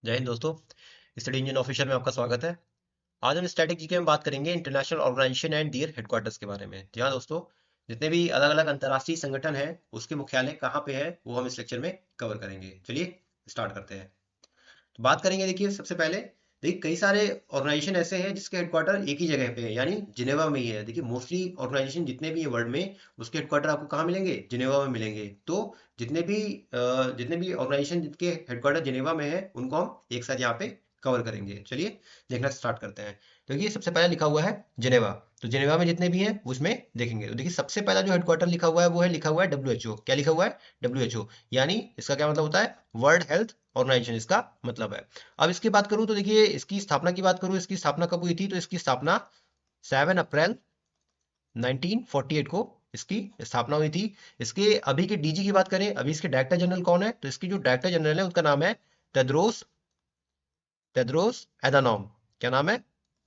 जय हिंद दोस्तों। Study engine official में आपका स्वागत है। आज हम स्टैटिक जीके में बात करेंगे international organisation and their headquarters के बारे में। जी हाँ दोस्तों, जितने भी अलग अलग अंतर्राष्ट्रीय संगठन है उसके मुख्यालय कहाँ पे है वो हम इस लेक्चर में कवर करेंगे। चलिए स्टार्ट करते हैं। तो बात करेंगे, देखिए सबसे पहले देखिए कई सारे ऑर्गेनाइजेशन ऐसे हैं जिसके हेडक्वार्टर एक ही जगह पे है, यानी जिनेवा में ही है। देखिए मोस्टली ऑर्गेनाइजेशन जितने भी हैं वर्ल्ड में, उसके हेडक्वार्टर आपको कहाँ मिलेंगे? जिनेवा में मिलेंगे। तो जितने भी ऑर्गेनाइजेशन जिनके हेडक्वार्टर जिनेवा में है उनको हम एक साथ यहाँ पे कवर करेंगे। चलिए देखना स्टार्ट करते हैं। तो देखिए सबसे पहले लिखा हुआ है जिनेवा। तो जिनेवा में जितने भी हैं उसमें देखेंगे तो देखिए सबसे पहला जो हेडक्वार्टर लिखा हुआ है वो है लिखा हुआ है WHO। क्या लिखा हुआ है? WHO। यानी इसका क्या मतलब होता है? वर्ल्ड हेल्थ ऑर्गेनाइजेशन इसका मतलब है। अब इसकी बात करूं तो देखिए इसकी स्थापना की बात करूं, इसकी स्थापना कब हुई थी? तो इसकी स्थापना 7 अप्रैल 1948 को इसकी स्थापना हुई थी। इसके अभी के डीजी की बात करें, अभी इसके डायरेक्टर जनरल कौन है? तो इसकी जो डायरेक्टर जनरल है उसका नाम है टेड्रोस टेड्रोस एधानॉम। क्या नाम है?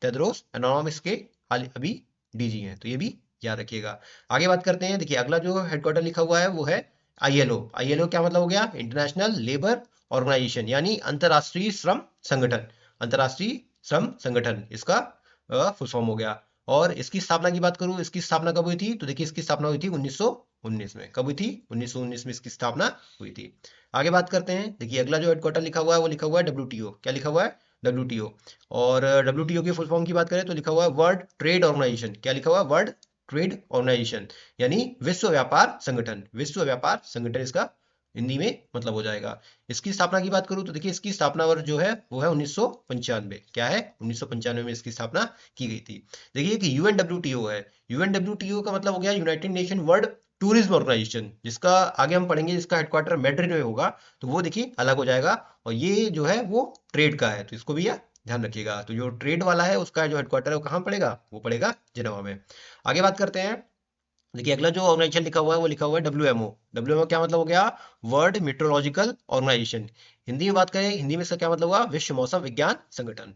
टेड्रोस एधानॉम इसके हाल अभी डीजी हैं। तो ये भी याद रखिएगा। आगे बात करते हैं। देखिए अगला जो हेडक्वार्टर लिखा हुआ है वो है आईएलओ। आईएलओ क्या मतलब हो गया? इंटरनेशनल लेबर ऑर्गेनाइजेशन, यानी अंतरराष्ट्रीय श्रम संगठन। अंतरराष्ट्रीय श्रम संगठन इसका फुल फॉर्म हो गया। और इसकी स्थापना की बात करूं, इसकी स्थापना कब हुई थी? तो देखिए इसकी स्थापना हुई थी 1919 में। कब हुई थी? 1919 में इसकी स्थापना हुई थी। आगे बात करते हैं। देखिए अगला जो हेडक्वार्टर लिखा हुआ है वो लिखा हुआ है डब्ल्यूटीओ। क्या लिखा हुआ है? डब्ल्यूटीओ। और डब्ल्यूटीओ की फुल फॉर्म की बात करें तो लिखा हुआ है वर्ल्ड ट्रेड ऑर्गेनाइजेशन। क्या लिखा हुआ है? वर्ल्ड ट्रेड ऑर्गेनाइजेशन, यानी विश्व व्यापार संगठन। विश्व व्यापार संगठन इसका हिंदी में मतलब हो जाएगा। इसकी स्थापना की बात करूं तो देखिए इसकी स्थापना वर्ष जो है वो है 1995। क्या है? 1995 में इसकी स्थापना की गई थी। देखिए कि यूएनडब्ल्यूटीओ है। यूएनडब्ल्यूटीओ का मतलब हो गया United Nation World Tourism Organisation, जिसका आगे हम पढ़ेंगे, जिसका हेडक्वार्टर मैड्रिड में होगा। तो वो देखिए अलग हो जाएगा। और ये जो है वो ट्रेड का है, तो इसको भी यार ध्यान रखिएगा। तो जो ट्रेड वाला है उसका जो हेडक्वार्टर है वो कहाँ पड़ेगा? वो पड़ेगा जिनेवा में। आगे बात करते हैं। देखिए अगला जो ऑर्गेनाइजेशन लिखा हुआ है वो लिखा हुआ है डब्ल्यूएमओ। डब्ल्यूएमओ क्या मतलब हो गया? World meteorological organisation. हिंदी में बात करें, हिंदी में इसका क्या मतलब हुआ? विश्व मौसम विज्ञान संगठन।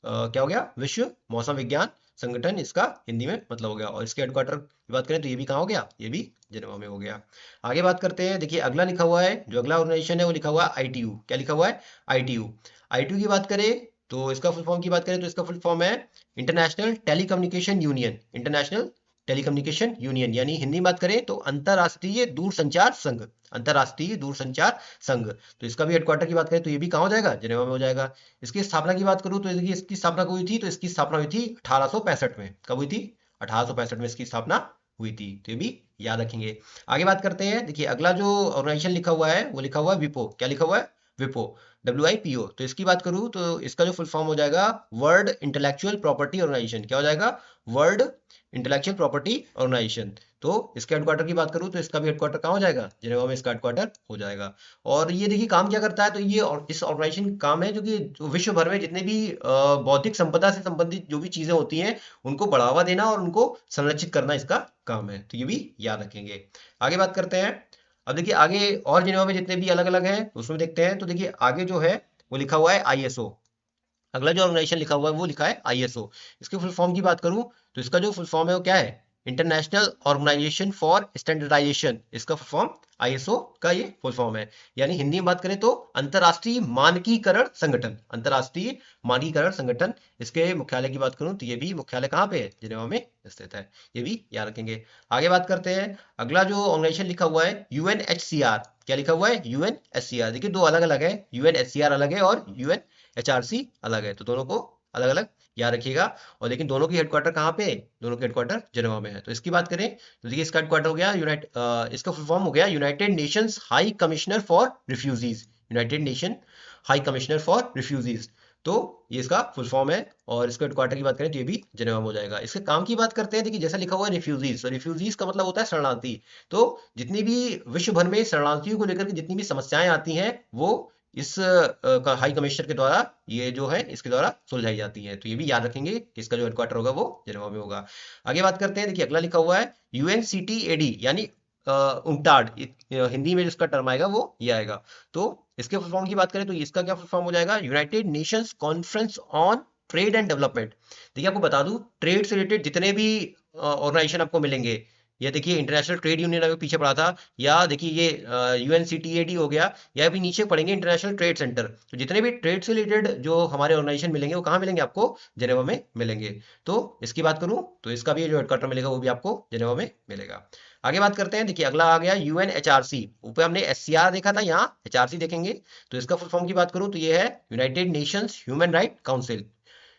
क्या हो गया? विश्व मौसम विज्ञान संगठन इसका हिंदी में मतलब हो गया। और इसके हेडक्वार्टर की बात करें तो ये भी कहाँ हो गया? ये भी जिनेवा में हो गया। आगे बात करते हैं। देखिए अगला लिखा हुआ है, जो अगला ऑर्गेनाइजेशन है वो लिखा हुआ है आईटीयू। क्या लिखा हुआ है? आईटीयू। आईटीयू की बात करें तो इसका फुल फॉर्म की बात करें तो इसका फुल फॉर्म है international telecommunication union. International telecommunication union, यानी हिंदी में बात करें तो अंतरराष्ट्रीय दूरसंचार संघ। अंतरराष्ट्रीय दूरसंचार संघ। तो इसका भी हेडक्वार्टर की बात करें तो ये भी कहाँ हो जाएगा? जिनेवा में हो जाएगा। इसकी स्थापना की बात करूं तो देखिए इसकी स्थापना कब हुई थी? तो इसकी स्थापना हुई थी 1865 में। कब हुई थी? 1865 में इसकी स्थापना हुई थी। तो ये भी याद रखेंगे। आगे बात करते हैं। देखिए अगला जो ऑर्गेनाइजेशन लिखा हुआ है वो लिखा हुआ है विपो। क्या लिखा हुआ है? विपो। WIPO। तो इसकी बात करूं तो इसका जो फुल फॉर्म हो जाएगा वर्ल्ड इंटेलेक्चुअल प्रॉपर्टी ऑर्गेनाइजेशन। क्या हो जाएगा? World Intellectual Property Organisation. तो इसके हेडक्वार्टर की बात करूं तो इसका भी हेडक्वार्टर कहाँ हो जाएगा? जिनेवा में इसका हेडक्वार्टर हो जाएगा। और ये देखिए काम क्या करता है? तो ये और इस ऑर्गेनाइजेशन काम है जो विश्व भर में जितने भी बौद्धिक संपदा से संबंधित जो भी चीजें होती हैं उनको बढ़ावा देना और उनको संरक्षित करना इसका काम है। तो ये भी याद रखेंगे। आगे बात करते हैं। अब देखिए आगे और जिनेवा में जितने भी अलग अलग हैं उसमें देखते हैं। तो देखिए आगे जो है वो लिखा हुआ है आईएसओ। अगला जो ऑर्गेनाइजेशन लिखा हुआ है वो लिखा है आईएसओ। इसके फुल फॉर्म की बात करूं तो इसका जो फुल फॉर्म है वो क्या है? International Organisation for Standardisation. इसका फुल फॉर्म आईएसओ का ये फुल फॉर्म है। यानी हिंदी में बात करें तो अंतरराष्ट्रीय मानकीकरण संगठन। अंतरराष्ट्रीय मानकीकरण संगठन। इसके मुख्यालय की बात करूं तो ये भी मुख्यालय कहाँ पे है? जिनेवा में स्थित है। ये भी याद रखेंगे। आगे बात करते हैं। अगला जो ऑर्गेनाइजेशन लिखा हुआ है यूएनएचसीआर। क्या लिखा हुआ है? यूएनएचसीआर। देखिए दो अलग अलग है, यूएनएचसीआर अलग है और HRC अलग है। तो दोनों को अलग अलग याद रखिएगा। और लेकिन दोनों की हेडक्वार्टर कहाँ पे है? दोनों के हेडक्वार्टर जिनेवा में है। तो इसकी बात करें तो देखिए इसका हेडक्वार्टर हो गया इसका फुल फॉर्म हो गया United Nations high commissioner for refugees. United nation high commissioner for refugees. तो ये इसका फुल फॉर्म है। और इसके हेडक्वार्टर की बात करें तो ये भी जिनेवा में हो जाएगा। इसके काम की बात करते हैं। देखिए जैसा लिखा हुआ है रिफ्यूजीज, तो रिफ्यूजीज का मतलब होता है शरणार्थी। तो जितनी भी विश्व भर में शरणार्थियों को लेकर के जितनी भी समस्याएं आती हैं वो इस हाई कमिश्नर के द्वारा, ये जो है इसके द्वारा सुलझाई जाती है। तो ये भी याद रखेंगे कि इसका जो हेडक्वार्टर होगा वो जिनेवा में होगा। आगे बात करते हैं। देखिए अगला लिखा हुआ है UNCTAD, यानी उनटाड। हिंदी में जिसका टर्म आएगा वो ये आएगा। तो इसके फुल फॉर्म की बात करें तो इसका क्या फुल फॉर्म हो जाएगा? United Nations conference on trade and development. देखिए आपको बता दूं, ट्रेड से रिलेटेड जितने भी ऑर्गेनाइजेशन आपको मिलेंगे, या देखिए इंटरनेशनल ट्रेड यूनियन अगर पीछे पड़ा था, या देखिए ये यूएनसीटीएडी हो गया, या अभी नीचे पढ़ेंगे इंटरनेशनल ट्रेड सेंटर। तो जितने भी ट्रेड से रिलेटेड जो हमारे ऑर्गेनाइजेशन मिलेंगे वो कहाँ मिलेंगे आपको? जेनेवा में मिलेंगे। तो इसकी बात करूं तो इसका भी जो हेडक्वार्टर मिलेगा वो भी आपको जेनेवा में मिलेगा। आगे बात करते हैं, देखिए अगला आ गया यूएनएचआरसी। ऊपर हमने एससीआर देखा था, यहाँ एचआरसी देखेंगे। तो इसका फुल फॉर्म की बात करूं तो ये है United Nations human right council.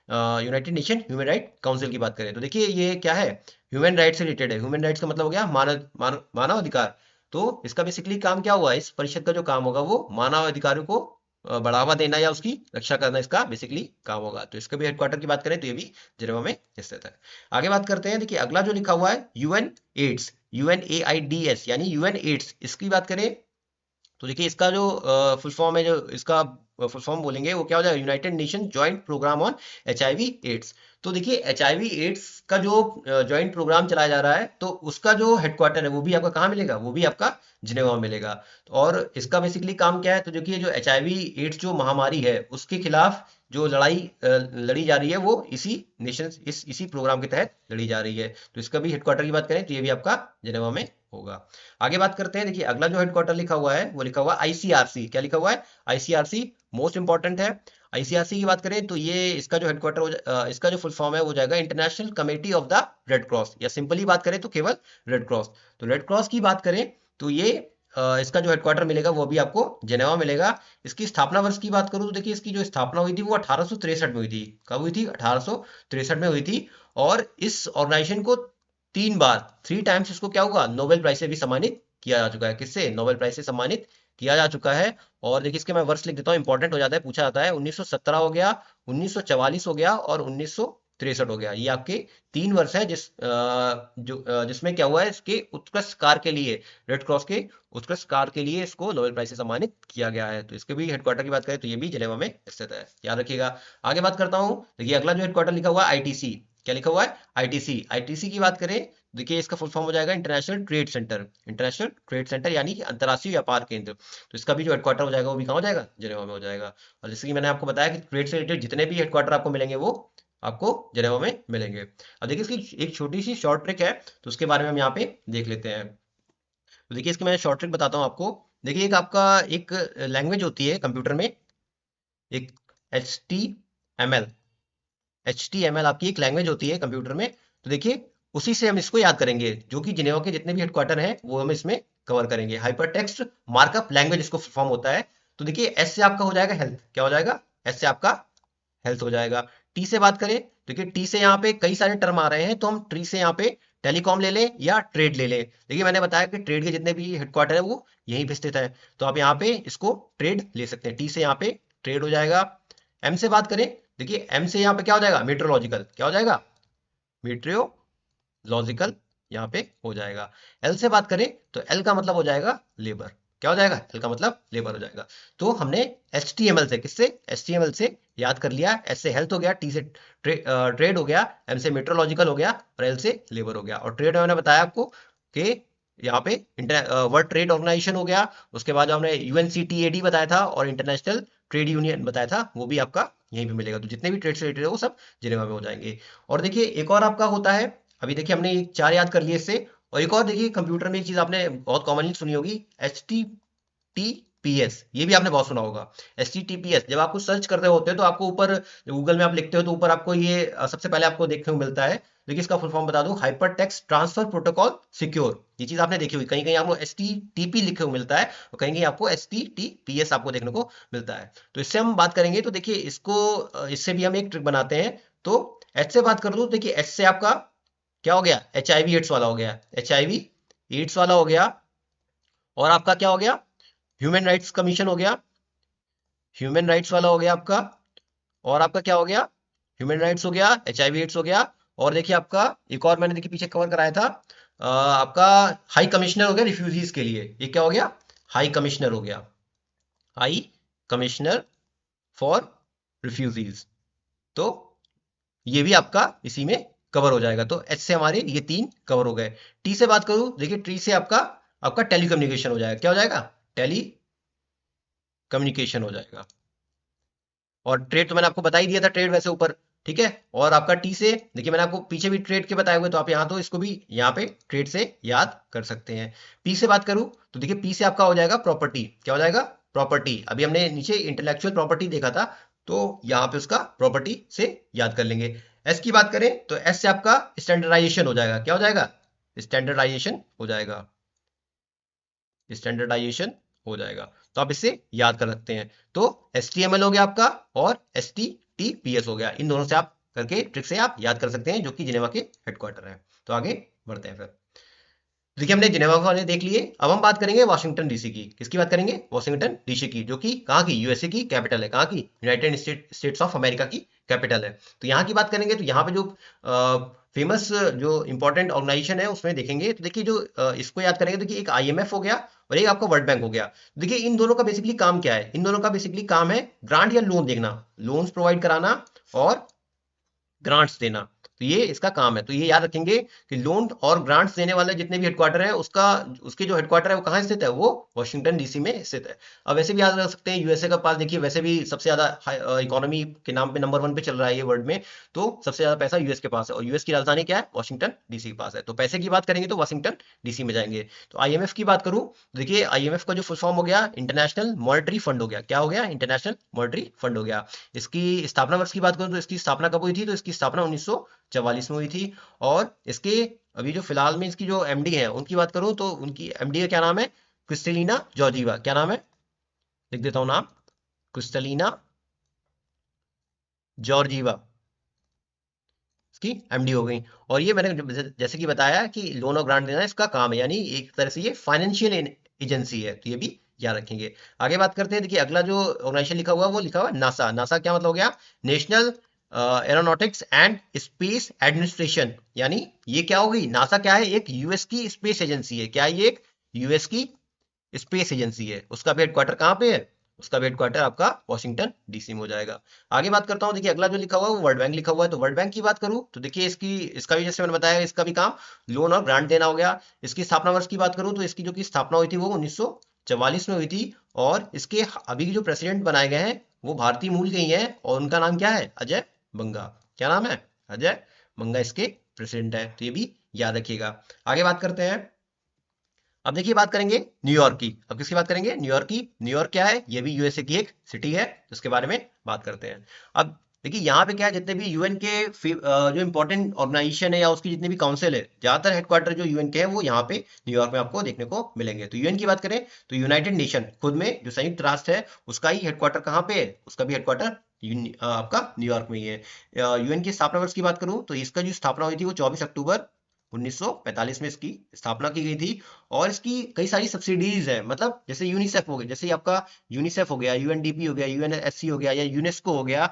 United nation human right council की बात करें तो देखिए ये क्या है, ह्यूमन राइट से रिलेटेड है। ह्यूमन राइट्स का मतलब हो गया मानव अधिकार। तो इसका बेसिकली काम क्या हुआ, इस परिषद का जो काम होगा वो मानव अधिकारों को बढ़ावा देना या उसकी रक्षा करना, इसका बेसिकली काम होगा। तो इसके भी हेडक्वार्टर की बात करें तो ये भी जेनेवा में स्थित है। आगे बात करते हैं, देखिए अगला जो लिखा हुआ है यूएन एड्स, UNAIDS यानी यूएन एड्स, इसकी बात करें तो देखिए इसका जो फुल फॉर्म है, जो इसका फुल फॉर्म बोलेंगे वो क्या हो जाएगा, United Nation Joint Programme on HIV AIDS. तो देखिए HIV एड्स का जो जॉइंट प्रोग्राम चलाया जा रहा है, तो उसका जो हेडक्वार्टर है वो भी आपका कहाँ मिलेगा, वो भी आपका जिनेवा में मिलेगा। और इसका बेसिकली काम क्या है, तो देखिए जो HIV एड्स जो महामारी है उसके खिलाफ जो लड़ाई लड़ी जा रही है वो इसी नेशन इसी प्रोग्राम के तहत लड़ी जा रही है। तो इसका भी हेडक्वार्टर की बात करें तो ये भी आपका जिनेवा में होगा। आगे बात करते हैं, देखिए अगला जो हेडक्वार्टर लिखा हुआ है वो लिखा हुआ है ICRC। क्या लिखा हुआ है? ICRC मोस्ट इंपॉर्टेंट है। ICRC की बात करें तो ये इसका जो हेडक्वार्टर इसका जो फुल फॉर्म है वो जाएगा international committee of the red cross, या सिंपली बात करें तो केवल रेड क्रॉस। तो रेड क्रॉस की बात करें तो ये इसका जो हेडक्वार्टर मिलेगा वो भी आपको जेनेवा मिलेगा। इसकी स्थापना वर्ष की बात करूं तो देखिए इसकी जो स्थापना हुई थी वो 1863 में हुई थी। कब हुई थी? 1863 में हुई थी। और इस ऑर्गेनाइजेशन को 3 बार, 3 टाइम्स इसको क्या होगा, नोबेल प्राइज से भी सम्मानित किया जा चुका है। किससे? नोबेल प्राइज से सम्मानित किया जा चुका है। और देखिए इसके मैं वर्ष लिख देता हूँ, इंपॉर्टेंट हो जाता है, पूछा जाता है। 1917 हो गया, 1944 हो गया और 1963 हो गया। ये आपके 3 वर्ष हैं जिसमें क्या हुआ है, इसके उत्कृष्ट कार्य के लिए, रेड क्रॉस के उत्कृष्ट कार्य के लिए इसको नोबेल प्राइज से सम्मानित किया गया है। तो इसके भी हेडक्वार्टर की बात करें तो ये भी जिनेवा में स्थित है, याद रखिएगा। आगे बात करता हूँ, देखिए अगला जो हेडक्वार्टर लिखा हुआ है ITC। क्या लिखा हुआ है? ITC की बात करें, देखिए इसका फुल फॉर्म हो जाएगा international trade centre. International trade centre यानी कि अंतर्राष्ट्रीय व्यापार केंद्र। तो इसका भी जो हेडक्वार्टर हो जाएगा वो भी कहाँ हो जाएगा? जिनेवा में हो जाएगा। और जैसे कि मैंने आपको बताया कि ट्रेड से रिलेटेड जितने भी हेडक्वार्टर आपको मिलेंगे वो आपको जिनेवा में मिलेंगे। अब देखिए इसकी एक छोटी सी शॉर्ट ट्रिक है, तो उसके बारे में हम यहाँ पे देख लेते हैं। तो देखिए इसकी मैं शॉर्ट ट्रिक बताता हूँ आपको। देखिए एक आपका एक लैंग्वेज होती है कंप्यूटर में, एक HTML। HTML आपकी एक लैंग्वेज होती है कंप्यूटर में। तो देखिए उसी से हम इसको याद करेंगे, जो कि जिनेवा के जितने भी हेडक्वार्टर हैं वो हम इसमें कवर करेंगे। हाइपर टेक्स्ट मार्कअप लैंग्वेज इसको फॉर्म होता है। तो देखिए एस से आपका हो जाएगा हेल्थ। क्या हो जाएगा? एस से आपका हेल्थ हो जाएगा। टी से बात करें, देखिए टी से यहाँ पे कई सारे टर्म आ रहे हैं, तो हम टी से यहाँ पे टेलीकॉम ले लें या ट्रेड ले लें। देखिए मैंने बताया कि ट्रेड के जितने भी हेडक्वार्टर है वो यहीं पे स्थित है, तो आप यहाँ पे इसको ट्रेड ले सकते हैं। टी से यहाँ पे ट्रेड हो जाएगा। एम से बात करें, देखिए एम से यहाँ पे क्या हो जाएगा? मेट्रोलॉजिकल। क्या हो जाएगा? मेट्रियोलॉजिकल यहाँ पे हो जाएगा। एल से बात करें तो एल का मतलब हो जाएगा लेबर। क्या हो जाएगा? एल का मतलब लेबर हो जाएगा। तो हमने HTML से, किससे? HTML से याद कर लिया। एस से हेल्थ हो गया, टी से ट्रेड हो गया, एम से मेट्रोलॉजिकल हो गया और एल से लेबर हो गया। और ट्रेड मैंने बताया आपको कि यहाँ पे वर्ल्ड ट्रेड ऑर्गेनाइजेशन हो गया। उसके बाद हमने UNCTAD बताया था और इंटरनेशनल ट्रेड यूनियन बताया था, वो भी आपका यहीं पे मिलेगा। तो जितने भी ट्रेड से रिलेटेड है वो सब जिनेवा में हो जाएंगे। और देखिए एक और आपका होता है, अभी देखिए हमने ये 4 याद कर लिए इससे। और एक और देखिए कंप्यूटर में एक चीज आपने बहुत कॉमनली सुनी होगी, HTTPS। ये भी आपने बहुत सुना होगा। HTTPS जब आप कुछ सर्च कर रहे होते हैं तो आपको ऊपर गूगल में आप लिखते हो तो ऊपर आपको ये सबसे पहले आपको देखने को मिलता है। देखिए इसका फुल फॉर्म बता दूं, hyper text transfer protocol secure. ये चीज आपने देखी हुई, कहीं कहीं आपको HTTP लिखे हुए मिलता है और कहीं कहीं आपको HTTPS आपको देखने को मिलता है। तो इससे हम बात करेंगे, तो देखिए इसको इससे भी हम एक ट्रिक बनाते हैं। तो एच से बात कर लूं, देखिए एच से आपका क्या हो गया? HIV एड्स वाला हो गया। HIV एड्स वाला हो गया। और आपका क्या हो गया? ह्यूमन राइट्स कमीशन हो गया। ह्यूमन राइट्स वाला हो गया आपका। और आपका क्या हो गया? ह्यूमन राइट्स हो गया, HIV एड्स हो गया। और देखिए आपका एक और मैंने देखिए पीछे कवर कराया था, आपका हाई कमिश्नर हो गया रिफ्यूजीज के लिए। ये क्या हो गया? हाई कमिश्नर हो गया। High commissioner for refugees. तो ये भी आपका इसी में कवर हो जाएगा। तो एच से हमारे ये 3 कवर हो गए। टी से बात करूं, देखिए टी से आपका आपका टेलीकम्युनिकेशन हो जाएगा। क्या हो जाएगा? टेली कम्युनिकेशन हो जाएगा। और ट्रेड तो मैंने आपको बता ही दिया था, ट्रेड वैसे ऊपर, ठीक है। और आपका टी से देखिए मैंने आपको पीछे भी ट्रेड के बताए हुए, तो आप यहाँ तो इसको भी यहाँ पे ट्रेड से याद कर सकते हैं। पी से बात करूं तो देखिए पी से आपका हो जाएगा प्रॉपर्टी। क्या हो जाएगा? प्रॉपर्टी। अभी हमने नीचे इंटेलेक्चुअल प्रॉपर्टी देखा था, तो यहाँ पे उसका प्रॉपर्टी से याद कर लेंगे। एस की बात करें तो एस से आपका स्टैंडर्डाइजेशन हो जाएगा। क्या हो जाएगा? स्टैंडर्डाइजेशन हो जाएगा। स्टैंडर्डाइजेशन हो जाएगा, तो आप इससे याद कर सकते हैं। तो HTML हो गया आपका, और HTTPS हो गया। इन दोनों से आप करके ट्रिक से आप याद कर सकते हैं, जो कि जिनेवा के हेडक्वार्टर है। तो आगे बढ़ते हैं फिर। देखिए हमने जिनेवा वाले देख लिए, अब हम बात करेंगे वाशिंगटन डीसी की। किसकी बात करेंगे? वाशिंगटन डीसी की, जो कि कहाँ की? यूएसए की कैपिटल है। कहाँ की? यूनाइटेड स्टेट्स ऑफ अमेरिका की कैपिटल है। तो यहाँ की बात करेंगे तो यहाँ पे जो फेमस जो इंपॉर्टेंट ऑर्गेनाइजेशन है उसमें देखेंगे, तो देखिए जो इसको याद करेंगे, देखिए एक IMF हो गया और एक आपका वर्ल्ड बैंक हो गया। देखिए इन दोनों का बेसिकली काम क्या है? इन दोनों का बेसिकली काम है ग्रांट या लोन देखना, लोन्स प्रोवाइड कराना और ग्रांट्स देना। तो ये इसका काम है। तो ये याद रखेंगे कि लोन और ग्रांट्स देने वाले जितने भी हेडक्वार्टर है, उसका उसके जो हेडक्वार्टर है वो कहाँ स्थित है? वो वाशिंगटन डीसी में स्थित है। अब वैसे भी याद रख सकते हैं, यूएसए का पास देखिए वैसे भी सबसे ज्यादा इकोनॉमी के नाम पे नंबर 1 पे चल रहा है ये वर्ल्ड में। तो सबसे ज्यादा पैसा यूएस के पास है, और यूएस की राजधानी क्या है? वाशिंगटन डीसी के पास है। तो पैसे की बात करेंगे तो वाशिंगटन डीसी में जाएंगे। तो IMF की बात करूं तो देखिए IMF का जो फुल फॉर्म हो गया इंटरनेशनल मॉनेटरी फंड हो गया। क्या हो गया? इंटरनेशनल मॉनेटरी फंड हो गया। इसकी स्थापना वर्ष की बात करूं तो इसकी स्थापना कब हुई थी? तो इसकी स्थापना 1944 में हुई थी। और इसके अभी जो फिलहाल में इसकी जो MD है उनकी बात करूं तो उनकी MD का क्या नाम है? Kristalina Georgieva. क्या नाम है? लिख देता हूं नाम, क्रिस्टलिना जॉर्जीवा इसकी MD हो गई। और ये मैंने जैसे कि बताया कि लोन और ग्रांट देना इसका काम है, यानी एक तरह से ये फाइनेंशियल एजेंसी है। तो ये भी याद रखेंगे। आगे बात करते हैं। देखिए अगला जो ऑर्गेनाइजेशन लिखा हुआ है वो लिखा हुआ है नासा। नासा क्या मतलब हो गया? National aeronautics and space administration. यानी ये क्या होगी? नासा क्या है? एक यूएस की स्पेस एजेंसी है। क्या है? ये एक यूएस की स्पेस एजेंसी है। उसका भी हेडक्वार्टर कहाँ पे है? उसका भी हेडक्वार्टर आपका वाशिंगटन डीसी में हो जाएगा। आगे बात करता हूँ। देखिए अगला जो लिखा हुआ है वो वर्ल्ड बैंक लिखा हुआ है। तो वर्ल्ड बैंक की बात करूँ तो देखिए इसका भी जैसे मैंने बताया, इसका भी काम लोन और ग्रांट देना हो गया। इसकी स्थापना वर्ष की बात करूँ तो इसकी जो की स्थापना हुई थी वो 1944 में हुई थी। और इसके अभी जो प्रेसिडेंट बनाए गए हैं वो भारतीय मूल के ही हैं, और उनका नाम क्या है? अजय बंगा। क्या नाम है? अजय बंगा इसके प्रेसिडेंट है। तो ये भी याद रखिएगा। आगे बात करते हैं। अब देखिए बात करेंगे न्यूयॉर्क की। अब किसकी बात करेंगे? न्यूयॉर्क की। न्यूयॉर्क क्या है? ये भी यूएसए की एक सिटी है, उसके बारे में बात करते हैं। अब देखिए यहाँ पे क्या है, जितने भी यूएन के जो इंपॉर्टेंट ऑर्गेनाइजेशन है या उसकी जितने भी काउंसिल है, ज्यादातर हेडक्वार्टर जो यूएन के हैं वो यहाँ पे न्यूयॉर्क में आपको देखने को मिलेंगे। तो यूएन की बात करें तो यूनाइटेड नेशन खुद में जो संयुक्त राष्ट्र है उसका ही हेडक्वार्टर कहाँ पे है? उसका भी हेडक्वार्टर आपका न्यूयॉर्क में ही है। यूएन की स्थापना वर्ष की बात करूं तो इसका जो स्थापना हुई थी वो 24 अक्टूबर 1945 में इसकी स्थापना की गई थी। और इसकी कई सारी सब्सिडीज है, मतलब जैसे यूनिसेफ हो गया, जैसे आपका यूनिसेफ हो गया, UNDP हो गया, UNSC हो गया, या यूनेस्को हो गया,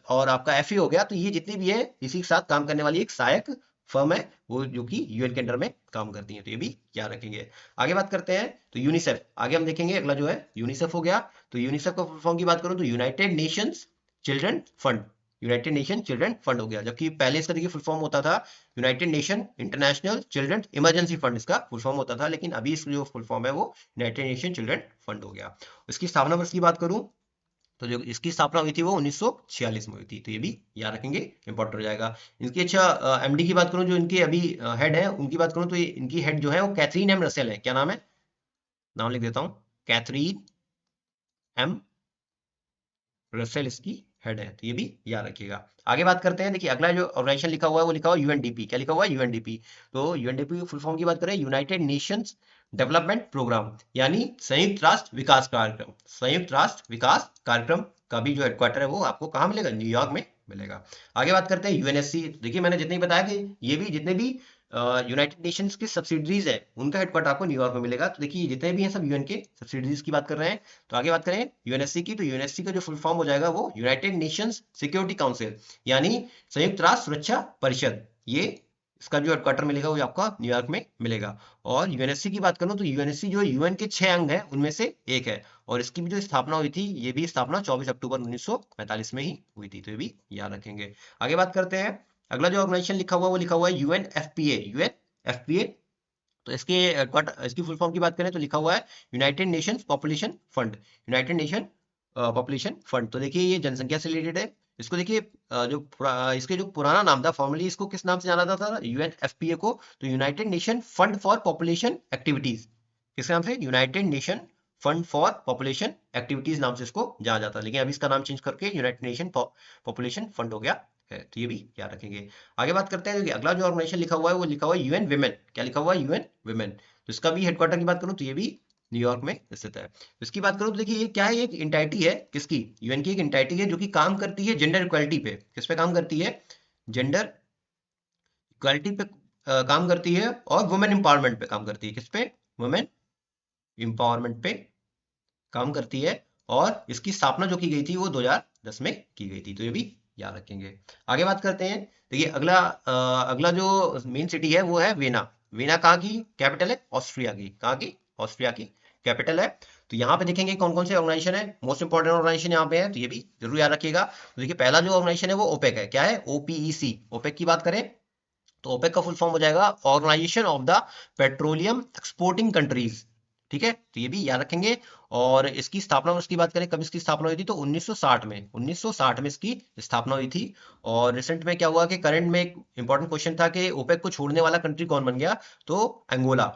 और आपका FA हो गया। तो ये जितनी भी है इसी के साथ काम करने वाली एक सहायक फर्म है, वो जो कि यूएन के अंडर में काम करती है। तो ये भी याद रखेंगे। आगे बात करते हैं तो यूनिसेफ आगे हम देखेंगे। अगला जो है यूनिसेफ हो गया। तो यूनिसेफ का फुल फॉर्म की बात करूं तो United Nations children fund. United nation children fund हो गया, जबकि पहले इसका देखिए फुल फॉर्म होता था United nation international children emergency fund, इसका फुल फॉर्म होता था। लेकिन अभी इसका जो फुल फॉर्म है वो यूनाइटेड नेशन चिल्ड्रन फंड हो गया। इसकी स्थापना वर्ष की बात करूं तो जो इसकी स्थापना हुई थी वो 1946 में हुई थी। तो ये भी याद रखेंगे, इंपॉर्टेंट हो जाएगा। इनकी अच्छा MD की बात करूं, जो इनके अभी हेड है उनकी बात करूं, तो इनकी हेड जो है वो कैथरीन M रसेल है। क्या नाम है? नाम लिख देता हूं, कैथरीन M रसेल इसकी हेड है। तो ये भी याद रखिएगा। आगे बात करते हैं। देखिए अगला जो ऑर्गेनाइजेशन लिखा हुआ है वो लिखा हुआ है UNDP। क्या लिखा हुआ है? UNDP। तो UNDP की फुल फॉर्म की बात करें, यूनाइटेड नेशंस डेवलपमेंट प्रोग्राम, यानी संयुक्त राष्ट्र विकास कार्यक्रम। संयुक्त राष्ट्र विकास कार्यक्रम का भी जो हेडक्वार्टर है वो आपको कहाँ मिलेगा? न्यूयॉर्क में मिलेगा। आगे बात करते हैं UNSC। देखिए मैंने जितने भी बताया कि ये भी जितने भी यूनाइटेड नेशंस की सब्सिडरीज है उनका हेडक्वार्टर आपको न्यूयॉर्क में मिलेगा। तो देखिए जितने भी हैं सब यूएन के सब्सिडरीज की बात कर रहे हैं। तो आगे बात करें यूएनएससी की, तो यूएनएससी का जो फुल फॉर्म हो जाएगा वो यूनाइटेड नेशंस सिक्योरिटी काउंसिल, यानी संयुक्त राष्ट्र सुरक्षा परिषद। ये इसका जो हेडक्वार्टर मिलेगा वो आपका न्यूयॉर्क में मिलेगा। और यूएनएससी की बात करूं तो यूएनएससी जो यूएन के 6 अंग है उनमें से एक है। और इसकी भी जो स्थापना हुई थी, ये भी स्थापना 24 अक्टूबर 1945 में ही हुई थी। तो ये भी याद रखेंगे। आगे बात करते हैं। अगला जो ऑर्गेनाइजेशन लिखा हुआ है वो लिखा हुआ है UNFPA। UNFPA तो इसकी फुल फॉर्म की बात करें तो लिखा हुआ है United Nations population fund. United nation population fund. तो देखिए ये जनसंख्या से रिलेटेड है। इसको देखिए इसके जो पुराना नाम था फॉर्मली, इसको किस नाम से जाना जाता था, यूएनएफपीए को, तो United nation fund for population activities, किस नाम से, United nation fund for population activities नाम से इसको जाना जाता है, लेकिन अभी इसका नाम चेंज करके यूनाइटेड नेशन पॉपुलेशन फंड हो गया है, तो ये भी याद रखेंगे। आगे बात करते हैं, अगला जो ऑर्गेनाइजेशन लिखा हुआ है वो लिखा हुआ है यूएन विमेन, क्या लिखा हुआ है, यूएन विमेन, तो इसका भी हेडक्वार्टर की बात करूं तो ये भी न्यूयॉर्क में स्थित है। तो इसकी बात करूं तो देखिए ये क्या है, एक इंटाइटी है, किसकी, यूएन की एक इंटाइटी है जो कि काम करती है जेंडर इक्वालिटी पे, किस पे काम करती है, जेंडर इक्वालिटी पे काम करती है, और वुमेन एम्पावरमेंट पे काम करती है, किस पे, वुमेन एम्पावरमेंट पे काम करती है, और इसकी स्थापना जो की गई थी वो 2010 में की गई थी, तो ये भी याद रखेंगे। आगे बात करते हैं, देखिए अगला जो मेन सिटी है वो है वेना। वेना कहाँ की कैपिटल है, ऑस्ट्रिया की, कहाँ की, ऑस्ट्रिया की कैपिटल है। तो यहाँ पे देखेंगे कौन कौन से ऑर्गेनाइजेशन है, मोस्ट इंपॉर्टेंट ऑर्गेनाइजेशन यहाँ पे है, तो ये भी जरूर याद रखिएगा। तो देखिए पहला जो ऑर्गेनाइजेशन है वो ओपेक है, क्या है, ओपीईसी, ओपेक की बात करें तो ओपेक का फुल फॉर्म हो जाएगा Organisation of the Petroleum Exporting Countries, ठीक है, तो ये भी याद रखेंगे। और इसकी स्थापना उसकी बात करें, कब इसकी स्थापना हुई थी, तो 1960 में, 1960 में इसकी स्थापना हुई थी। और रिसेंट में क्या हुआ कि करंट में एक इंपॉर्टेंट क्वेश्चन था कि ओपेक को छोड़ने वाला कंट्री कौन बन गया, तो अंगोला,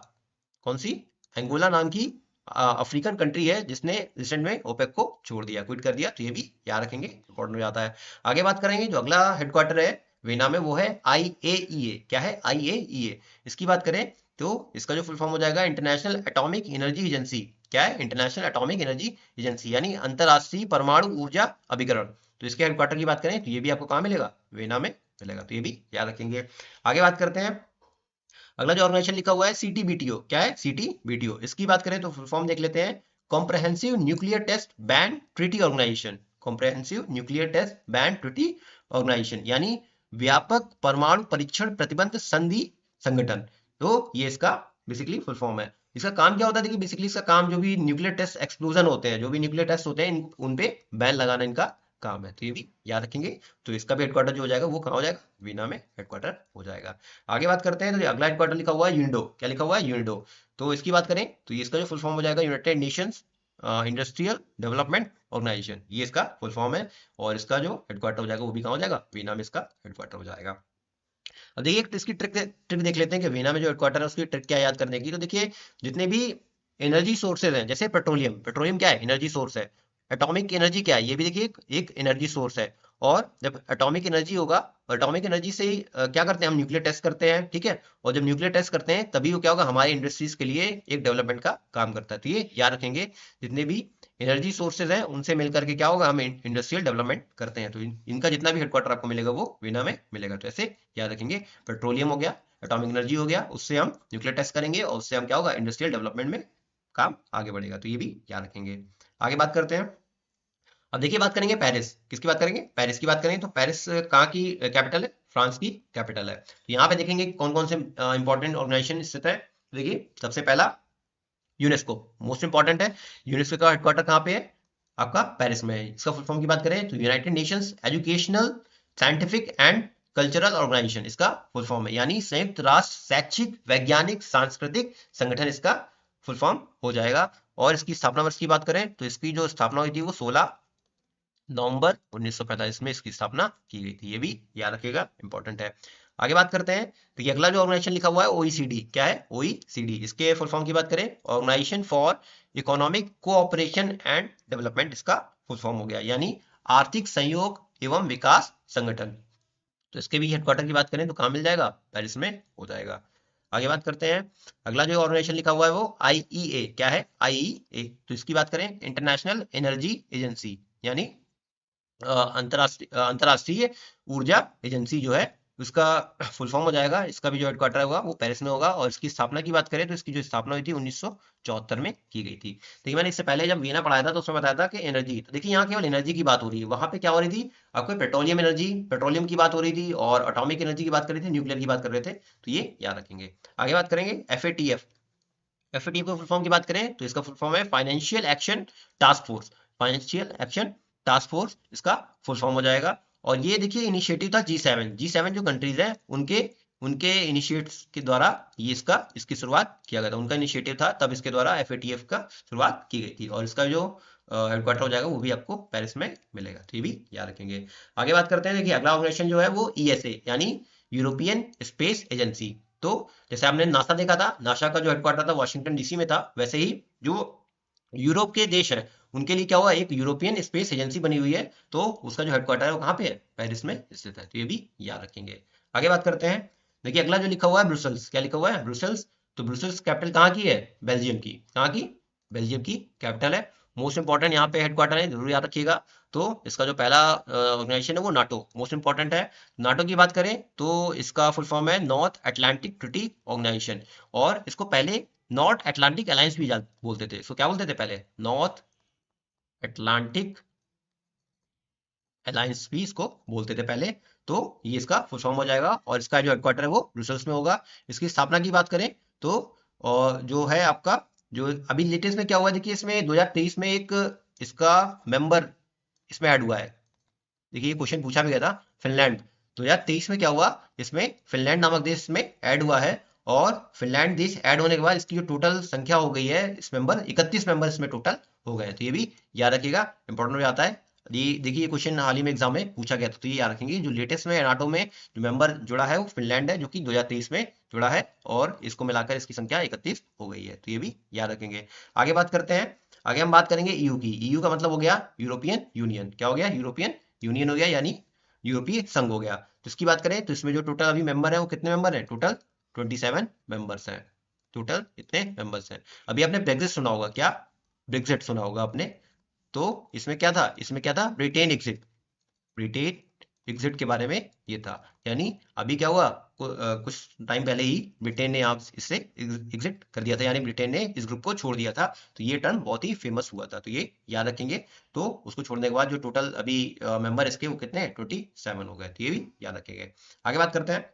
कौन सी, अंगोला नाम की अफ्रीकन कंट्री है जिसने रिसेंट में ओपेक को छोड़ दिया, क्विट कर दिया, तो ये भी याद रखेंगे, इंपॉर्टेंट हो जाता है। आगे बात करेंगे, जो अगला हेडक्वार्टर है वेना में वो है आईएईए, क्या है, आईएईए, इसकी बात करें तो इसका जो फुल फॉर्म हो जाएगा इंटरनेशनल एटॉमिक एनर्जी एजेंसी, क्या है, इंटरनेशनल एटॉमिक एनर्जी एजेंसी, यानी अंतरराष्ट्रीय परमाणु ऊर्जा अभिकरण। तो इसके हेडक्वार्टर की बात करें तो ये भी आपको कहाँ मिलेगा, वेना में मिलेगा, तो ये भी याद रखेंगे। आगे बात करते हैं, अगला जो ऑर्गेनाइजेशन लिखा हुआ है सीटीबीटीओ, क्या है, सीटीबीटीओ, इसकी बात करें तो फुल फॉर्म देख लेते हैं, Comprehensive Nuclear Test Ban Treaty Organisation, Comprehensive Nuclear Test Ban Treaty Organisation, यानी व्यापक परमाणु परीक्षण प्रतिबंध संधि संगठन, तो ये इसका बेसिकली फुल फॉर्म है। इसका काम क्या होता है, देखिए बेसिकली इसका काम जो भी न्यूक्लियर टेस्ट एक्सप्लोजन होते हैं, जो भी न्यूक्लियर टेस्ट होते हैं उन पे बैन लगाना इनका काम है, तो ये भी याद रखेंगे। तो इसका भी हेडक्वार्टर जो हो जाएगा वो कहाँ हो जाएगा, वीना में हेडक्वार्टर हो जाएगा। आगे बात करते हैं, तो अगला हेडक्वार्टर लिखा हुआ है यूनिडो, क्या लिखा हुआ है, यूनिडो, तो इसकी बात करें तो ये इसका जो फुल फॉर्म हो जाएगा United Nations Industrial Development Organisation, ये इसका फुल फॉर्म है। और इसका जो हेडक्वार्टर हो जाएगा वो भी कहाँ हो जाएगा, वीना में इसका हेडक्वार्टर हो जाएगा। अब देखिए इसकी ट्रिक देख लेते हैं कि वीना में जो हेडक्वार्टर है उसकी ट्रिक क्या है याद करने की, तो देखिए जितने भी एनर्जी सोर्सेज हैं, जैसे पेट्रोलियम, पेट्रोलियम क्या है, एनर्जी सोर्स है, एटॉमिक एनर्जी क्या है, ये भी देखिए एक एनर्जी सोर्स है। और जब एटॉमिक एनर्जी होगा, एटॉमिक एनर्जी से ही क्या करते हैं हम, न्यूक्लियर टेस्ट करते हैं, ठीक है, और जब न्यूक्लियर टेस्ट करते हैं तभी वो क्या होगा, हमारे इंडस्ट्रीज के लिए एक डेवलपमेंट का काम करता है, तो ये याद रखेंगे, जितने भी एनर्जी सोर्सेज हैं उनसे मिलकर के क्या होगा, हम इंडस्ट्रियल डेवलपमेंट करते हैं, तो इनका जितना भी हेडक्वार्टर आपको मिलेगा वो वीना में मिलेगा, तो ऐसे याद रखेंगे, पेट्रोलियम हो गया, एटॉमिक एनर्जी हो गया, उससे हम न्यूक्लियर टेस्ट करेंगे और उससे हम क्या होगा, इंडस्ट्रियल डेवलपमेंट में काम आगे बढ़ेगा, तो ये भी याद रखेंगे। आगे बात करते हैं, अब देखिए बात करेंगे पेरिस, किसकी बात करेंगे, पेरिस की बात करें तो पेरिस कहाँ की कैपिटल है, फ्रांस की कैपिटल है। तो यहाँ पे देखेंगे कौन कौन से इंपॉर्टेंट ऑर्गेनाइजेशन स्थित है, देखिए सबसे पहला यूनेस्को, मोस्ट इंपॉर्टेंट है, यूनेस्को का हेडक्वार्टर कहाँ पे है, आपका पेरिस में है। इसका फुल फॉर्म की बात करें तो United Nations Educational Scientific and Cultural Organisation, इसका फुल फॉर्म है, यानी संयुक्त राष्ट्र शैक्षिक वैज्ञानिक सांस्कृतिक संगठन, इसका फुल फॉर्म हो जाएगा। और इसकी स्थापना वर्ष की बात करें तो इसकी जो स्थापना हुई थी वो 16 नवंबर 1945 में इसकी स्थापना की गई थी, ये भी याद रखिएगा, इंपॉर्टेंट है। आगे बात करते हैं, तो ये अगला जो ऑर्गेनाइजेशन लिखा हुआ है ओईसीडी, क्या है, ओईसीडी, इसके फुल फॉर्म की बात करें Organisation for Economic Cooperation and Development, इसका फुल फॉर्म हो गया, यानी आर्थिक सहयोग एवं विकास संगठन। तो इसके भी हेडक्वार्टर की बात करें तो कहाँ मिल जाएगा, पेरिस में हो जाएगा। आगे बात करते हैं, अगला जो ऑर्गेनाइजेशन लिखा हुआ है वो आईईए, क्या है, आईईए, तो इसकी बात करें इंटरनेशनल एनर्जी एजेंसी, यानी अंतरराष्ट्रीय ऊर्जा एजेंसी जो है उसका फुल फॉर्म हो जाएगा। इसका भी जो हेडक्वार्टर होगा वो पेरिस में होगा। और इसकी स्थापना की बात करें तो इसकी जो स्थापना हुई थी 1974 में की गई थी। देखिए मैंने इससे पहले जब वीना पढ़ाया था तो उसमें बताया था कि एनर्जी, तो देखिए यहाँ केवल एनर्जी की बात हो रही है, वहां पे क्या हो रही थी, आपको पेट्रोलियम एनर्जी, पेट्रोलियम की बात हो रही थी, और अटोमिक एनर्जी की बात कर रहे थे, न्यूक्लियर की बात कर रहे थे, तो ये याद रखेंगे। आगे बात करेंगे एफएटीएफ, एफएटीएफ को फुल फॉर्म की बात करें तो इसका फुल फॉर्म है financial action task force, financial action task force इसका फुल फॉर्म हो जाएगा। और ये देखिए इनिशिएटिव था जी7 जो कंट्रीज है उनके उनके इनिशिएटिव्स के द्वारा ये इसकी शुरुआत किया गया था, उनका इनिशिएटिव था, तब इसके द्वारा एफएटीएफ का शुरुआत की गई थी। और इसका जो हेडक्वार्टर हो जाएगा वो भी आपको पेरिस में मिलेगा, तो ये भी याद रखेंगे। आगे बात करते हैं, देखिए अगला ऑर्गेनाइजेशन जो है वो ईएसए यानी यूरोपियन स्पेस एजेंसी। तो जैसे आपने नासा देखा था, नासा का जो हेडक्वार्टर था वॉशिंगटन डीसी में था, वैसे ही जो यूरोप के देश हैं उनके लिए क्या हुआ, एक यूरोपियन स्पेस एजेंसी बनी हुई है, तो उसका जो हेडक्वार्टर है वो कहाँ पे है, पेरिस में स्थित है, तो ये भी याद रखेंगे। आगे बात करते हैं, देखिए अगला जो लिखा हुआ है ब्रुसेल्स, क्या लिखा हुआ है, ब्रुसेल्स। तो ब्रुसेल्स कैपिटल कहाँ की है, बेल्जियम की, कहाँ की, बेल्जियम की कैपिटल है। मोस्ट इंपॉर्टेंट यहाँ पे हेडक्वार्टर है, जरूर याद रखिएगा। तो इसका जो पहला ऑर्गेनाइजेशन है वो नाटो, मोस्ट इंपॉर्टेंट है। नाटो की बात करें तो इसका फुल फॉर्म है नॉर्थ अटलांटिक ट्रीटी ऑर्गेनाइजेशन, और इसको पहले नॉर्थ अटलांटिक अलायंस भी बोलते थे। इसको क्या बोलते थे पहले, नॉर्थ अटलांटिक अलायंस भी इसको बोलते थे पहले। तो ये इसका फुल फॉर्म हो जाएगा, और इसका जो हेडक्वार्टर है वो ब्रुसेल्स में होगा। इसकी स्थापना की बात करें तो जो है आपका, जो अभी लेटेस्ट में क्या हुआ है, देखिए इसमें 2023 में एक इसका मेंबर इसमें ऐड हुआ है। देखिए ये क्वेश्चन पूछा भी गया था, फिनलैंड। 2023 में क्या हुआ, इसमें फिनलैंड नामक देश में ऐड हुआ है, और फिनलैंड देश ऐड होने के बाद इसकी जो टोटल संख्या हो गई है इस मेंबर, 31 मेंबर इसमें टोटल हो गए हैं, तो ये भी याद रखिएगा, इंपॉर्टेंट हो जाता है। ये देखिए ये क्वेश्चन हाल ही में एग्जाम में पूछा गया था, तो ये याद रखेंगे, जो लेटेस्ट में नाटो में जो मेंबर जुड़ा है वो फिनलैंड है, जो कि 2023 में जुड़ा है, और इसको मिलाकर इसकी संख्या 31 हो गई है, तो ये भी याद रखेंगे। आगे बात करते हैं, आगे हम बात करेंगे ईयू की। ईयू का मतलब हो गया यूरोपियन यूनियन, क्या हो गया, यूरोपियन यूनियन हो गया, यानी यूरोपीय संघ हो गया। तो इसकी बात करें तो इसमें जो टोटल अभी मेंबर है वो कितने मेंबर हैं, टोटल 27 मेंबर्स हैं, टोटल इतने मेंबर्स हैं। अभी आपने ब्रेग्जिट सुना होगा, क्या, ब्रेग्जिट सुना होगा आपने। तो इसमें क्या था, इसमें क्या था, ब्रिटेन एग्जिट, ब्रिटेन एग्जिट के बारे में ये था। यानी अभी क्या हुआ, कुछ टाइम पहले ही ब्रिटेन ने आप इससे एग्जिट कर दिया था, यानी ब्रिटेन ने इस ग्रुप को छोड़ दिया था, तो ये टर्म बहुत ही फेमस हुआ था, तो ये याद रखेंगे। तो उसको छोड़ने के बाद जो टोटल अभी मेंबर इसके वो कितने हैं, 27 हो गए, तो ये भी याद रखेंगे। आगे बात करते हैं,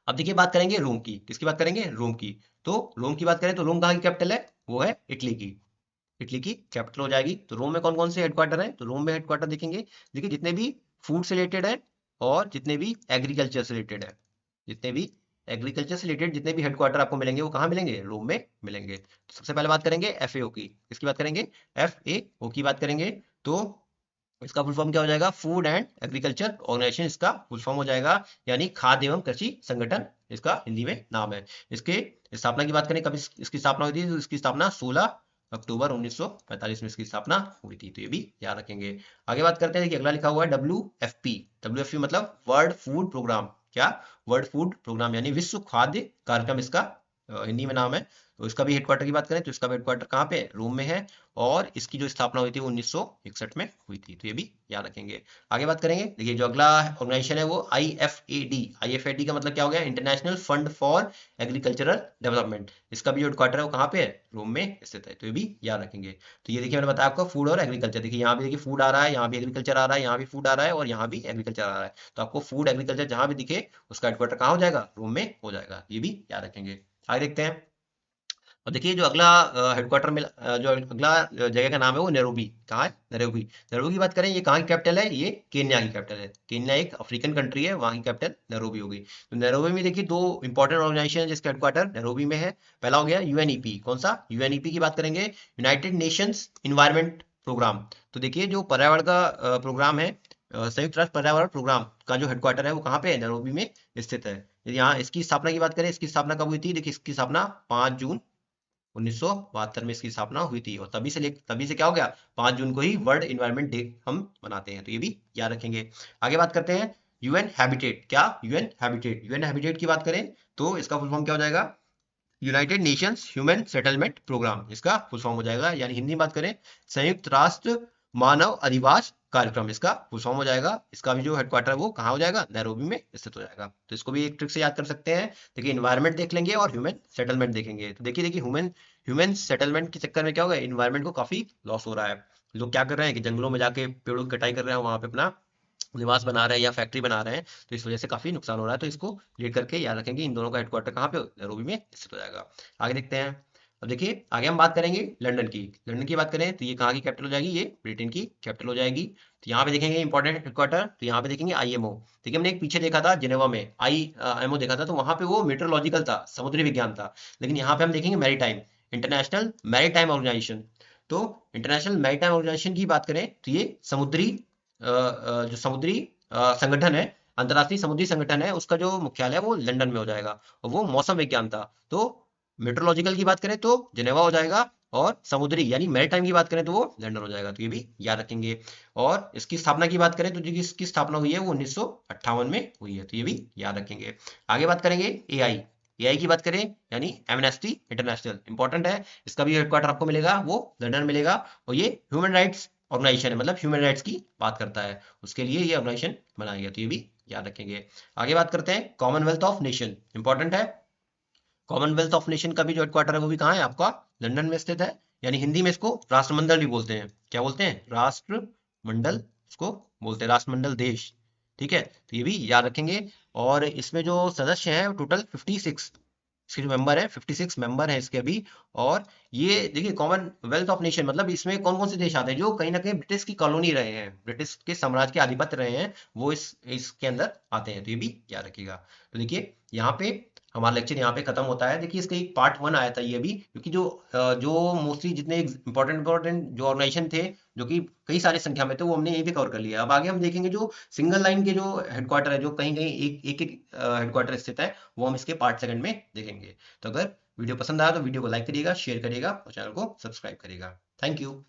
अब देखिए बात करेंगे रोम की, किसकी बात करेंगे, रोम की। तो रोम की बात करें तो रोम कहाँ की कैपिटल है, वो है इटली की, इटली की कैपिटल हो जाएगी। तो रोम में कौन कौन से हेडक्वार्टर है, तो रोम में हेडक्वार्टर देखेंगे, देखिए जितने भी फूड से रिलेटेड है, और जितने भी एग्रीकल्चर से रिलेटेड है, जितने भी एग्रीकल्चर से रिलेटेड जितने भी हेडक्वार्टर आपको मिलेंगे वो कहाँ मिलेंगे, रोम में मिलेंगे। तो सबसे पहले बात करेंगे एफएओ की, किसकी बात करेंगे, एफएओ की बात करेंगे। तो इसका फुल फॉर्म क्या हो जाएगा, फूड एंड एग्रीकल्चर ऑर्गेनाइजेशन इसका फुल फॉर्म हो जाएगा, यानी खाद्य एवं कृषि संगठन इसका हिंदी में नाम है। इसके स्थापना की बात करें, कब इसकी स्थापना हुई थी, तो इसकी स्थापना 16 अक्टूबर 1945 में इसकी स्थापना हुई थी, तो ये भी याद रखेंगे। आगे बात करते हैं, देखिए अगला लिखा हुआ है WFP, WFP मतलब वर्ल्ड फूड प्रोग्राम, क्या, वर्ल्ड फूड प्रोग्राम, यानी विश्व खाद्य कार्यक्रम इसका हिंदी में नाम है। तो इसका भी हेडक्वार्टर की बात करें तो इसका भी हेडक्वार्टर कहाँ पे है, रोम में है, और इसकी जो स्थापना हुई थी वो 1961 में हुई थी, तो ये भी याद रखेंगे। आगे बात करेंगे, देखिए जो अगला ऑर्गेनाइजेशन है वो IFAD, IFAD का मतलब क्या हो गया, international fund for agricultural development. इसका भी जो हेडक्वार्टर है वो कहाँ पे है, रोम में स्थित है, तो ये भी याद रखेंगे। तो ये देखिए मैंने बताया आपको फूड और एग्रीकल्चर, देखिए यहाँ भी देखिए फूड आ रहा है, यहाँ भी एग्रीकल्चर आ रहा है, यहाँ भी फूड आ रहा है, और यहाँ भी एग्रीकल्चर आ रहा है, तो आपको फूड एग्रीकल्चर जहाँ भी दिखे उसका हेडक्वार्टर कहाँ हो जाएगा, रोम में हो जाएगा, ये भी याद रखेंगे। आगे देखते हैं, और देखिए जो अगला हेडक्वार्टर में जो अगला जगह का नाम है वो नैरोबी, कहाँ है, नैरोबी। नैरोबी की बात करें, ये कहाँ की कैपिटल है, ये केन्या की कैपिटल है, केन्या एक अफ्रीकन कंट्री है, वहाँ की कैपिटल नैरोबी होगी। तो नैरोबी में देखिए दो इंपॉर्टेंट ऑर्गेनाइजेशन है जिसका हेडक्वार्टर नैरोबी में है। पहला हो गया UNEP, कौन सा, UNEP की बात करेंगे, यूनाइटेड नेशंस इन्वायरमेंट प्रोग्राम। तो देखिए जो पर्यावरण का प्रोग्राम है, संयुक्त राष्ट्र पर्यावरण प्रोग्राम का जो हेडक्वार्टर है वो कहाँ पे है, नैरोबी में स्थित है। यहाँ इसकी स्थापना की बात करें, इसकी स्थापना कब हुई थी, देखिए इसकी स्थापना 5 जून 1972 में इसकी स्थापना हुई थी, और तभी से क्या हो गया, 5 जून को ही वर्ल्ड इन्वायरमेंट डे हम मनाते हैं, तो ये भी याद रखेंगे। आगे बात करते हैं यूएन हैबिटेट, क्या, यूएन हैबिटेट की बात करें तो इसका फुल फॉर्म क्या हो जाएगा, United Nations Human Settlement Programme इसका फुल फॉर्म हो जाएगा, यानी हिंदी में बात करें संयुक्त राष्ट्र मानव अधिवास कार्यक्रम इसका फुल फॉर्म हो जाएगा। इसका भी जो हेडक्वार्टर है वो कहाँ हो जाएगा, नैरोबी में स्थित हो जाएगा। तो इसको भी एक ट्रिक से याद कर सकते हैं, देखिए इन्वायरमेंट देख लेंगे और ह्यूमन सेटलमेंट देखेंगे। तो देखिए देखिए ह्यूमन ह्यूमन सेटलमेंट के चक्कर में क्या होगा, इन्वायरमेंट को काफी लॉस हो रहा है। लोग क्या कर रहे हैं कि जंगलों में जाके पेड़ों की कटाई कर रहे हैं, वहां पे अपना निवास बना रहे हैं या फैक्ट्री बना रहे हैं, तो इस वजह से काफी नुकसान हो रहा है। तो इसको लेट करके याद रखेंगे, इन दोनों का हेडक्वार्टर कहाँ पे, नैरोबी में स्थित हो जाएगा। आगे देखते हैं, अब देखिए आगे हम बात करेंगे लंदन की। लंदन की बात करें तो ये कहाँ की कैपिटल हो जाएगी, ये ब्रिटेन की कैपिटल हो जाएगी। तो यहाँ पे देखेंगे इंपॉर्टेंट हेडक्वार्टर, तो यहाँ पे देखेंगे IMO। देखिए हमने एक पीछे देखा था जिनेवा में IMO देखा था, तो वहां पे वो मेट्रोलॉजिकल था, समुद्री विज्ञान था, लेकिन यहाँ पे हम देखेंगे मैरीटाइम, इंटरनेशनल मैरीटाइम ऑर्गेनाइजेशन। तो इंटरनेशनल मैरीटाइम ऑर्गेनाइजेशन की बात करें तो ये समुद्री जो समुद्री संगठन है, अंतर्राष्ट्रीय समुद्री संगठन है, उसका जो मुख्यालय है वो लंदन में हो जाएगा। और वो मौसम विज्ञान था। तो मेट्रोलॉजिकल की बात करें तो जिनेवा हो जाएगा, और समुद्री यानी मैरीटाइम की बात करें तो वो लंदन हो जाएगा। तो ये भी याद रखेंगे। और इसकी स्थापना की बात करें तो इसकी स्थापना हुई है वो 1958 में हुई है। तो ये भी याद रखेंगे। आगे बात करेंगे एआई। एआई की बात करें यानी एमनेस्टी इंटरनेशनल, इंपॉर्टेंट है। इसका भी हेडक्वार्टर आपको मिलेगा वो लंदन मिलेगा। और ये ह्यूमन राइट्स ऑर्गेनाइजेशन है, मतलब ह्यूमन राइट्स की बात करता है, उसके लिए ये ऑर्गेनाइजेशन बनाया गया। तो ये भी याद रखेंगे। आगे बात करते हैं कॉमनवेल्थ ऑफ नेशन, इंपॉर्टेंट है। कॉमनवेल्थ ऑफ नेशन का भी जो हेडक्वार्टर है वो भी कहाँ है आपका, लंदन में स्थित है। यानी हिंदी में इसको राष्ट्रमंडल भी बोलते हैं। क्या बोलते हैं, राष्ट्रमंडल इसको बोलते हैं, राष्ट्रमंडल देश। ठीक है, तो ये भी याद रखेंगे। और इसमें जो सदस्य हैं टोटल 56, इसके जो मेंबर हैं 56 मेंबर हैं इसके अभी। और ये देखिए कॉमनवेल्थ ऑफ नेशन मतलब इसमें कौन कौन से देश आते हैं जो कहीं ना कहीं ब्रिटिश की कॉलोनी रहे हैं, ब्रिटिश के साम्राज्य के अधिपत्य रहे हैं, वो इसके अंदर आते हैं। तो ये भी याद रखिएगा। तो देखिए यहाँ पे हमारा लेक्चर यहाँ पे खत्म होता है। देखिए इसका एक पार्ट 1 आया था ये भी, क्योंकि जो मोस्टली जितने इंपॉर्टेंट जो ऑर्गेनाइजेशन थे जो कि कई सारी संख्या में थे, वो हमने यहीं पे कवर कर लिया। अब आगे हम देखेंगे जो सिंगल लाइन के जो हेडक्वार्टर है, जो कहीं कहीं एक एक हेडक्वार्टर स्थित है, वो हम इसके पार्ट 2 में देखेंगे। तो अगर वीडियो पसंद आया तो वीडियो को लाइक करिएगा, शेयर करिएगा और चैनल को सब्सक्राइब करिएगा। Thank you.